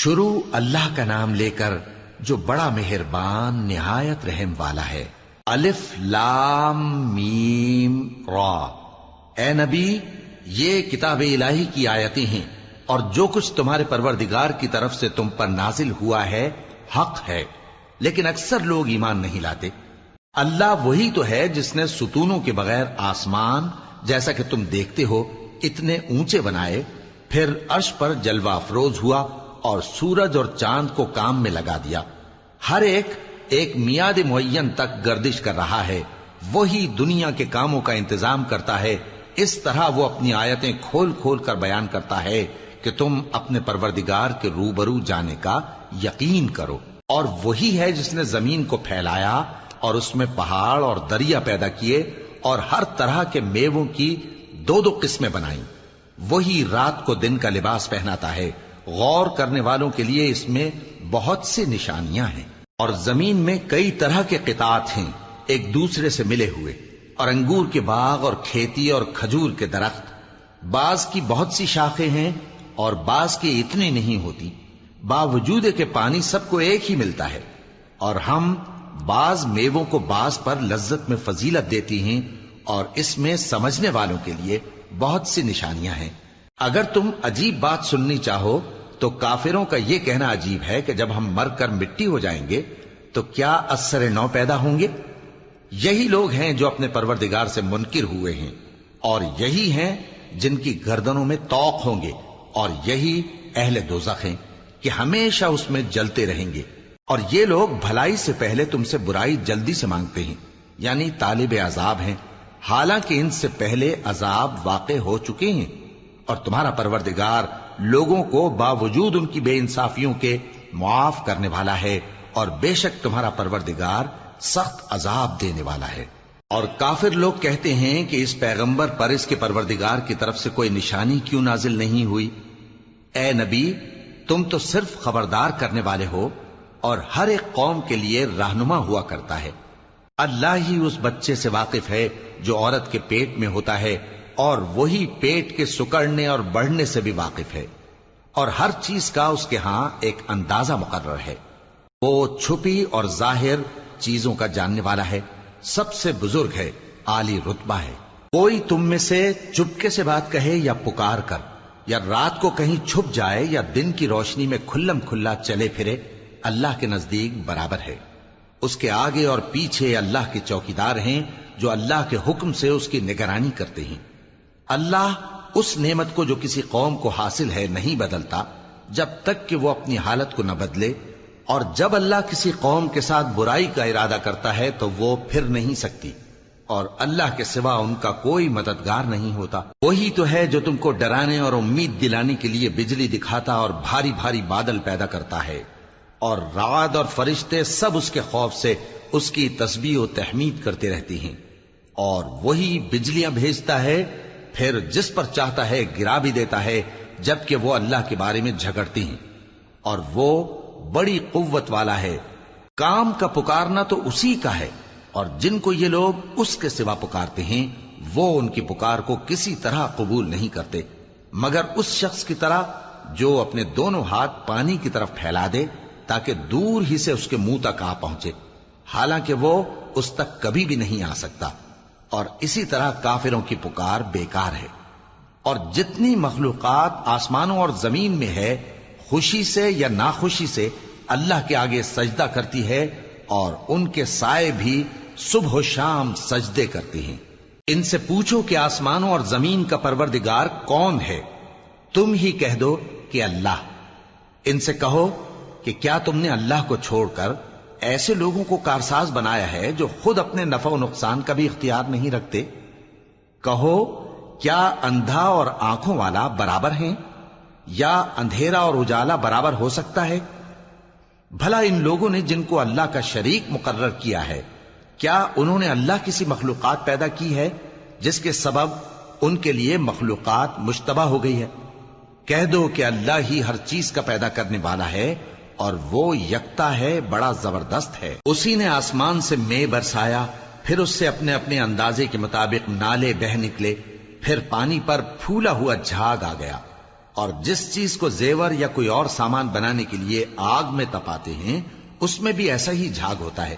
شروع اللہ کا نام لے کر جو بڑا مہربان نہایت رحم والا ہے۔ الف لام میم را۔ اے نبی، یہ کتاب الہی کی آیتیں ہیں اور جو کچھ تمہارے پروردگار کی طرف سے تم پر نازل ہوا ہے حق ہے، لیکن اکثر لوگ ایمان نہیں لاتے۔ اللہ وہی تو ہے جس نے ستونوں کے بغیر آسمان جیسا کہ تم دیکھتے ہو اتنے اونچے بنائے، پھر عرش پر جلوہ افروز ہوا اور سورج اور چاند کو کام میں لگا دیا۔ ہر ایک میعاد معین تک گردش کر رہا ہے۔ وہی دنیا کے کاموں کا انتظام کرتا ہے۔ اس طرح وہ اپنی آیتیں کھول کھول کر بیان کرتا ہے کہ تم اپنے پروردگار کے روبرو جانے کا یقین کرو۔ اور وہی ہے جس نے زمین کو پھیلایا اور اس میں پہاڑ اور دریا پیدا کیے اور ہر طرح کے میووں کی دو دو قسمیں بنائیں۔ وہی رات کو دن کا لباس پہناتا ہے۔ غور کرنے والوں کے لیے اس میں بہت سی نشانیاں ہیں۔ اور زمین میں کئی طرح کے قطعات ہیں ایک دوسرے سے ملے ہوئے، اور انگور کے باغ اور کھیتی اور کھجور کے درخت، بعض کی بہت سی شاخیں ہیں اور بعض کی اتنی نہیں ہوتی، باوجود کہ پانی سب کو ایک ہی ملتا ہے۔ اور ہم بعض میووں کو بعض پر لذت میں فضیلت دیتی ہیں، اور اس میں سمجھنے والوں کے لیے بہت سی نشانیاں ہیں۔ اگر تم عجیب بات سننی چاہو تو کافروں کا یہ کہنا عجیب ہے کہ جب ہم مر کر مٹی ہو جائیں گے تو کیا اثر نو پیدا ہوں گے؟ یہی لوگ ہیں جو اپنے پروردگار سے منکر ہوئے ہیں، اور یہی ہیں جن کی گردنوں میں طوق ہوں گے، اور یہی اہل دوزخ ہیں کہ ہمیشہ اس میں جلتے رہیں گے۔ اور یہ لوگ بھلائی سے پہلے تم سے برائی جلدی سے مانگتے ہیں، یعنی طالب عذاب ہیں، حالانکہ ان سے پہلے عذاب واقع ہو چکے ہیں۔ اور تمہارا پروردگار لوگوں کو باوجود ان کی بے انصافیوں کے معاف کرنے والا ہے، اور بے شک تمہارا پروردگار سخت عذاب دینے والا ہے۔ اور کافر لوگ کہتے ہیں کہ اس پیغمبر پر اس کے پروردگار کی طرف سے کوئی نشانی کیوں نازل نہیں ہوئی؟ اے نبی، تم تو صرف خبردار کرنے والے ہو، اور ہر ایک قوم کے لیے رہنما ہوا کرتا ہے۔ اللہ ہی اس بچے سے واقف ہے جو عورت کے پیٹ میں ہوتا ہے، اور وہی پیٹ کے سکڑنے اور بڑھنے سے بھی واقف ہے، اور ہر چیز کا اس کے ہاں ایک اندازہ مقرر ہے۔ وہ چھپی اور ظاہر چیزوں کا جاننے والا ہے، سب سے بزرگ ہے، عالی رتبہ ہے۔ کوئی تم میں سے چپکے سے بات کہے یا پکار کر، یا رات کو کہیں چھپ جائے یا دن کی روشنی میں کھلم کھلا چلے پھرے، اللہ کے نزدیک برابر ہے۔ اس کے آگے اور پیچھے اللہ کے چوکیدار ہیں جو اللہ کے حکم سے اس کی نگرانی کرتے ہیں۔ اللہ اس نعمت کو جو کسی قوم کو حاصل ہے نہیں بدلتا جب تک کہ وہ اپنی حالت کو نہ بدلے، اور جب اللہ کسی قوم کے ساتھ برائی کا ارادہ کرتا ہے تو وہ پھر نہیں سکتی، اور اللہ کے سوا ان کا کوئی مددگار نہیں ہوتا۔ وہی تو ہے جو تم کو ڈرانے اور امید دلانے کے لیے بجلی دکھاتا اور بھاری بھاری بادل پیدا کرتا ہے، اور رعد اور فرشتے سب اس کے خوف سے اس کی تسبیح و تحمید کرتے رہتے ہیں۔ اور وہی بجلیاں بھیجتا ہے، پھر جس پر چاہتا ہے گرا بھی دیتا ہے، جبکہ وہ اللہ کے بارے میں جھگڑتے ہیں، اور وہ بڑی قوت والا ہے۔ کام کا پکارنا تو اسی کا ہے، اور جن کو یہ لوگ اس کے سوا پکارتے ہیں وہ ان کی پکار کو کسی طرح قبول نہیں کرتے، مگر اس شخص کی طرح جو اپنے دونوں ہاتھ پانی کی طرف پھیلا دے تاکہ دور ہی سے اس کے منہ تک آ پہنچے، حالانکہ وہ اس تک کبھی بھی نہیں آ سکتا۔ اور اسی طرح کافروں کی پکار بیکار ہے۔ اور جتنی مخلوقات آسمانوں اور زمین میں ہے، خوشی سے یا ناخوشی سے اللہ کے آگے سجدہ کرتی ہے، اور ان کے سائے بھی صبح و شام سجدے کرتے ہیں۔ ان سے پوچھو کہ آسمانوں اور زمین کا پروردگار کون ہے؟ تم ہی کہہ دو کہ اللہ۔ ان سے کہو کہ کیا تم نے اللہ کو چھوڑ کر ایسے لوگوں کو کارساز بنایا ہے جو خود اپنے نفع و نقصان کا بھی اختیار نہیں رکھتے؟ کہو کیا اندھا اور آنکھوں والا برابر ہیں، یا اندھیرا اور اجالا برابر ہو سکتا ہے؟ بھلا ان لوگوں نے جن کو اللہ کا شریک مقرر کیا ہے، کیا انہوں نے اللہ کسی مخلوقات پیدا کی ہے جس کے سبب ان کے لیے مخلوقات مشتبہ ہو گئی ہے؟ کہہ دو کہ اللہ ہی ہر چیز کا پیدا کرنے والا ہے، اور وہ یکتا ہے، بڑا زبردست ہے۔ اسی نے آسمان سے مے برسایا، پھر اس سے اپنے اپنے اندازے کے مطابق نالے بہہ نکلے، پھر پانی پر پھولا ہوا جھاگ آ گیا، اور جس چیز کو زیور یا کوئی اور سامان بنانے کے لیے آگ میں تپاتے ہیں اس میں بھی ایسا ہی جھاگ ہوتا ہے.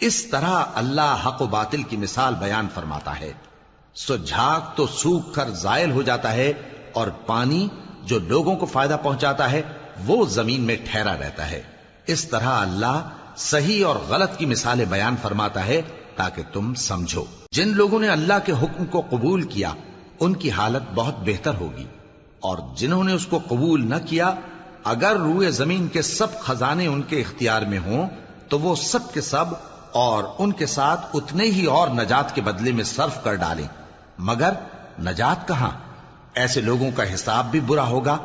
اس طرح اللہ حق و باطل کی مثال بیان فرماتا ہے. سو جھاگ تو سوکھ کر زائل ہو جاتا ہے اور پانی جو لوگوں کو فائدہ پہنچاتا ہے وہ زمین میں ٹھہرا رہتا ہے. اس طرح اللہ صحیح اور غلط کی مثالیں بیان فرماتا ہے تاکہ تم سمجھو. جن لوگوں نے اللہ کے حکم کو قبول کیا ان کی حالت بہت بہتر ہوگی، اور جنہوں نے اس کو قبول نہ کیا اگر روئے زمین کے سب خزانے ان کے اختیار میں ہوں تو وہ سب کے سب اور ان کے ساتھ اتنے ہی اور نجات کے بدلے میں صرف کر ڈالیں، مگر نجات کہاں؟ ایسے لوگوں کا حساب بھی برا ہوگا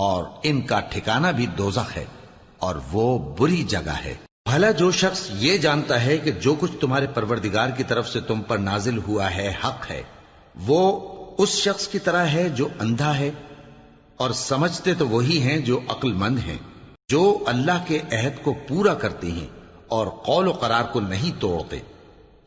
اور ان کا ٹھکانہ بھی دوزخ ہے، اور وہ بری جگہ ہے. بھلا جو شخص یہ جانتا ہے کہ جو کچھ تمہارے پروردگار کی طرف سے تم پر نازل ہوا ہے حق ہے، وہ اس شخص کی طرح ہے جو اندھا ہے، اور سمجھتے تو وہی ہیں جو عقل مند ہیں، جو اللہ کے عہد کو پورا کرتے ہیں اور قول و قرار کو نہیں توڑتے،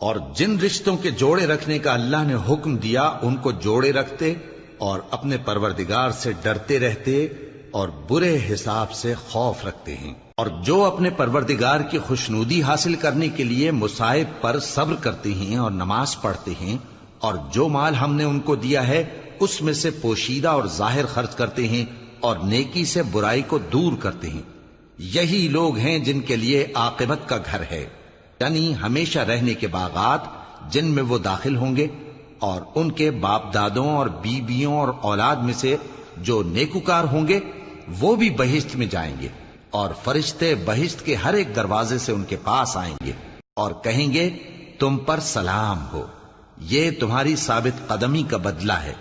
اور جن رشتوں کے جوڑے رکھنے کا اللہ نے حکم دیا ان کو جوڑے رکھتے اور اپنے پروردگار سے ڈرتے رہتے اور برے حساب سے خوف رکھتے ہیں. اور جو اپنے پروردگار کی خوشنودی حاصل کرنے کے لیے مصائب پر صبر کرتے ہیں اور نماز پڑھتے ہیں، اور جو مال ہم نے ان کو دیا ہے اس میں سے پوشیدہ اور ظاہر خرچ کرتے ہیں اور نیکی سے برائی کو دور کرتے ہیں، یہی لوگ ہیں جن کے لیے عاقبت کا گھر ہے، یعنی ہمیشہ رہنے کے باغات جن میں وہ داخل ہوں گے، اور ان کے باپ دادوں اور بیویوں اور اولاد میں سے جو نیکوکار ہوں گے وہ بھی بہشت میں جائیں گے، اور فرشتے بہشت کے ہر ایک دروازے سے ان کے پاس آئیں گے اور کہیں گے تم پر سلام ہو، یہ تمہاری ثابت قدمی کا بدلہ ہے،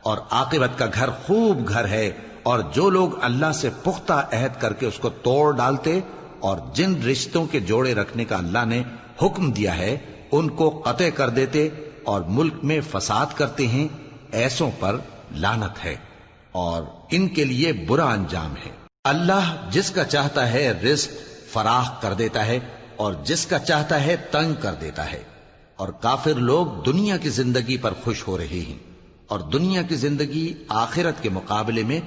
اور عاقبت کا گھر خوب گھر ہے. اور جو لوگ اللہ سے پختہ عہد کر کے اس کو توڑ ڈالتے اور جن رشتوں کے جوڑے رکھنے کا اللہ نے حکم دیا ہے ان کو قطع کر دیتے اور ملک میں فساد کرتے ہیں، ایسوں پر لعنت ہے اور ان کے لیے برا انجام ہے. اللہ جس کا چاہتا ہے رزق فراخ کر دیتا ہے اور جس کا چاہتا ہے تنگ کر دیتا ہے، اور کافر لوگ دنیا کی زندگی پر خوش ہو رہے ہیں، اور دنیا کی زندگی آخرت کے مقابلے میں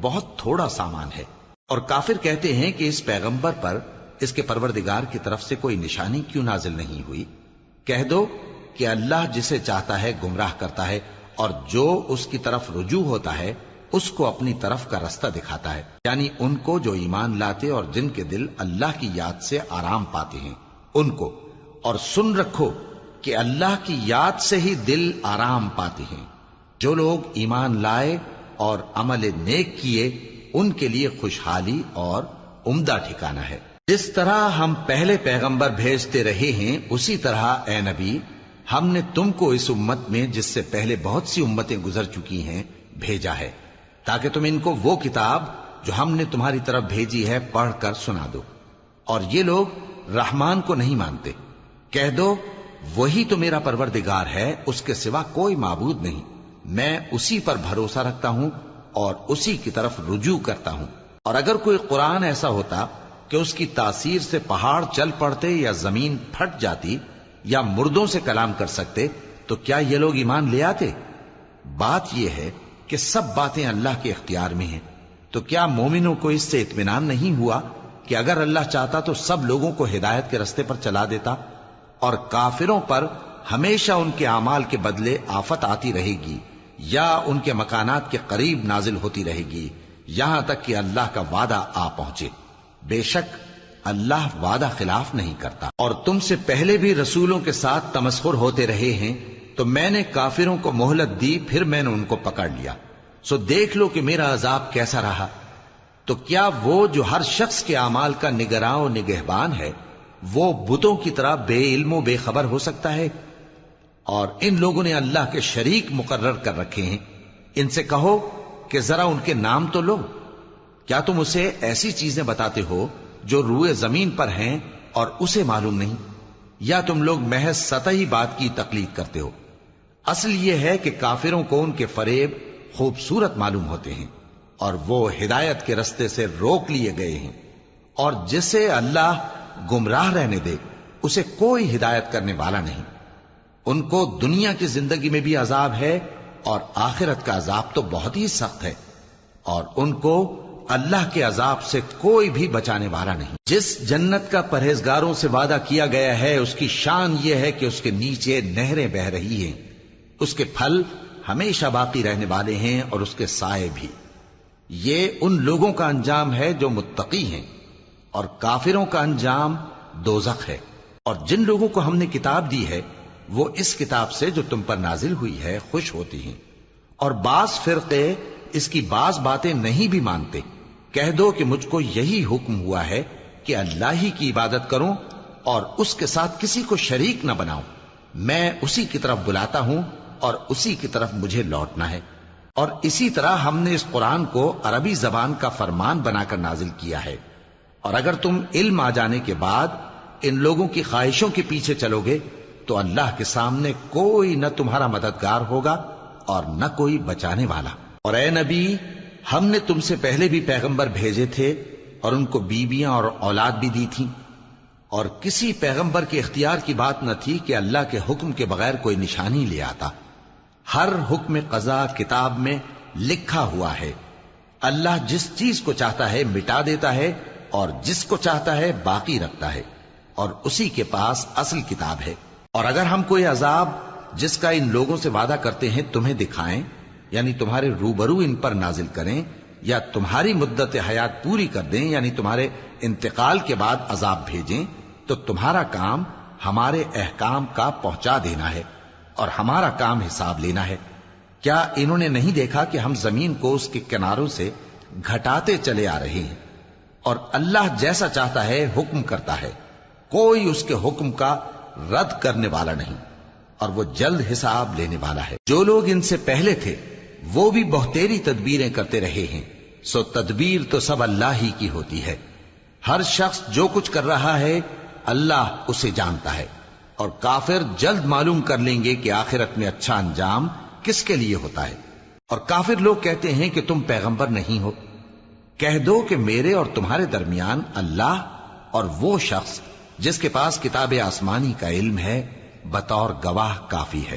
بہت تھوڑا سامان ہے. اور کافر کہتے ہیں کہ اس پیغمبر پر اس کے پروردگار کی طرف سے کوئی نشانی کیوں نازل نہیں ہوئی؟ کہہ دو کہ اللہ جسے چاہتا ہے گمراہ کرتا ہے، اور جو اس کی طرف رجوع ہوتا ہے اس کو اپنی طرف کا رستہ دکھاتا ہے، یعنی ان کو جو ایمان لاتے اور جن کے دل اللہ کی یاد سے آرام پاتے ہیں ان کو. اور سن رکھو کہ اللہ کی یاد سے ہی دل آرام پاتے ہیں. جو لوگ ایمان لائے اور عمل نیک کیے ان کے لیے خوشحالی اور عمدہ ٹھکانہ ہے. جس طرح ہم پہلے پیغمبر بھیجتے رہے ہیں اسی طرح اے نبی ہم نے تم کو اس امت میں جس سے پہلے بہت سی امتیں گزر چکی ہیں بھیجا ہے، تاکہ تم ان کو وہ کتاب جو ہم نے تمہاری طرف بھیجی ہے پڑھ کر سنا دو. اور یہ لوگ رحمان کو نہیں مانتے. کہہ دو وہی تو میرا پروردگار ہے، اس کے سوا کوئی معبود نہیں، میں اسی پر بھروسہ رکھتا ہوں اور اسی کی طرف رجوع کرتا ہوں. اور اگر کوئی قرآن ایسا ہوتا کہ اس کی تاثیر سے پہاڑ چل پڑتے یا زمین پھٹ جاتی یا مردوں سے کلام کر سکتے تو کیا یہ لوگ ایمان لے آتے؟ بات یہ ہے کہ سب باتیں اللہ کے اختیار میں ہیں. تو کیا مومنوں کو اس سے اطمینان نہیں ہوا کہ اگر اللہ چاہتا تو سب لوگوں کو ہدایت کے رستے پر چلا دیتا؟ اور کافروں پر ہمیشہ ان کے اعمال کے بدلے آفت آتی رہے گی یا ان کے مکانات کے قریب نازل ہوتی رہے گی یہاں تک کہ اللہ کا وعدہ آ پہنچے. بے شک اللہ وعدہ خلاف نہیں کرتا. اور تم سے پہلے بھی رسولوں کے ساتھ تمسخر ہوتے رہے ہیں تو میں نے کافروں کو مہلت دی، پھر میں نے ان کو پکڑ لیا. سو دیکھ لو کہ میرا عذاب کیسا رہا. تو کیا وہ جو ہر شخص کے اعمال کا نگراں و نگہبان ہے وہ بتوں کی طرح بے علم و بے خبر ہو سکتا ہے؟ اور ان لوگوں نے اللہ کے شریک مقرر کر رکھے ہیں. ان سے کہو کہ ذرا ان کے نام تو لو. کیا تم اسے ایسی چیزیں بتاتے ہو جو روئے زمین پر ہیں اور اسے معلوم نہیں، یا تم لوگ محض سطحی بات کی تقلید کرتے ہو؟ اصل یہ ہے کہ کافروں کو ان کے فریب خوبصورت معلوم ہوتے ہیں اور وہ ہدایت کے رستے سے روک لیے گئے ہیں. اور جسے اللہ گمراہ رہنے دے اسے کوئی ہدایت کرنے والا نہیں. ان کو دنیا کی زندگی میں بھی عذاب ہے اور آخرت کا عذاب تو بہت ہی سخت ہے. اور ان کو اللہ کے عذاب سے کوئی بھی بچانے والا نہیں۔ جس جنت کا پرہیزگاروں سے وعدہ کیا گیا ہے اس کی شان یہ ہے کہ اس کے نیچے نہریں بہ رہی ہیں، اس کے پھل ہمیشہ باقی رہنے والے ہیں اور اس کے سائے بھی۔ یہ ان لوگوں کا انجام ہے جو متقی ہیں، اور کافروں کا انجام دوزخ ہے۔ اور جن لوگوں کو ہم نے کتاب دی ہے وہ اس کتاب سے جو تم پر نازل ہوئی ہے خوش ہوتی ہیں، اور بعض فرقے اس کی بعض باتیں نہیں بھی مانتے۔ کہہ دو کہ مجھ کو یہی حکم ہوا ہے کہ اللہ ہی کی عبادت کروں اور اس کے ساتھ کسی کو شریک نہ بناؤں۔ میں اسی کی طرف بلاتا ہوں اور اسی کی طرف مجھے لوٹنا ہے۔ اور اسی طرح ہم نے اس قرآن کو عربی زبان کا فرمان بنا کر نازل کیا ہے، اور اگر تم علم آ جانے کے بعد ان لوگوں کی خواہشوں کے پیچھے چلو گے تو اللہ کے سامنے کوئی نہ تمہارا مددگار ہوگا اور نہ کوئی بچانے والا۔ اور اے نبی، ہم نے تم سے پہلے بھی پیغمبر بھیجے تھے اور ان کو بیویاں اور اولاد بھی دی تھی، اور کسی پیغمبر کے اختیار کی بات نہ تھی کہ اللہ کے حکم کے بغیر کوئی نشانی لے آتا۔ ہر حکم قضا کتاب میں لکھا ہوا ہے۔ اللہ جس چیز کو چاہتا ہے مٹا دیتا ہے اور جس کو چاہتا ہے باقی رکھتا ہے، اور اسی کے پاس اصل کتاب ہے۔ اور اگر ہم کوئی عذاب جس کا ان لوگوں سے وعدہ کرتے ہیں تمہیں دکھائیں، یعنی تمہارے روبرو ان پر نازل کریں، یا تمہاری مدت حیات پوری کر دیں، یعنی تمہارے انتقال کے بعد عذاب بھیجیں، تو تمہارا کام ہمارے احکام کا پہنچا دینا ہے اور ہمارا کام حساب لینا ہے۔ کیا انہوں نے نہیں دیکھا کہ ہم زمین کو اس کے کناروں سے گھٹاتے چلے آ رہے ہیں، اور اللہ جیسا چاہتا ہے حکم کرتا ہے، کوئی اس کے حکم کا رد کرنے والا نہیں، اور وہ جلد حساب لینے والا ہے۔ جو لوگ ان سے پہلے تھے وہ بھی بہتیری تدبیریں کرتے رہے ہیں، سو تدبیر تو سب اللہ ہی کی ہوتی ہے۔ ہر شخص جو کچھ کر رہا ہے اللہ اسے جانتا ہے، اور کافر جلد معلوم کر لیں گے کہ آخرت میں اچھا انجام کس کے لیے ہوتا ہے۔ اور کافر لوگ کہتے ہیں کہ تم پیغمبر نہیں ہو۔ کہہ دو کہ میرے اور تمہارے درمیان اللہ اور وہ شخص جس کے پاس کتاب آسمانی کا علم ہے بطور گواہ کافی ہے۔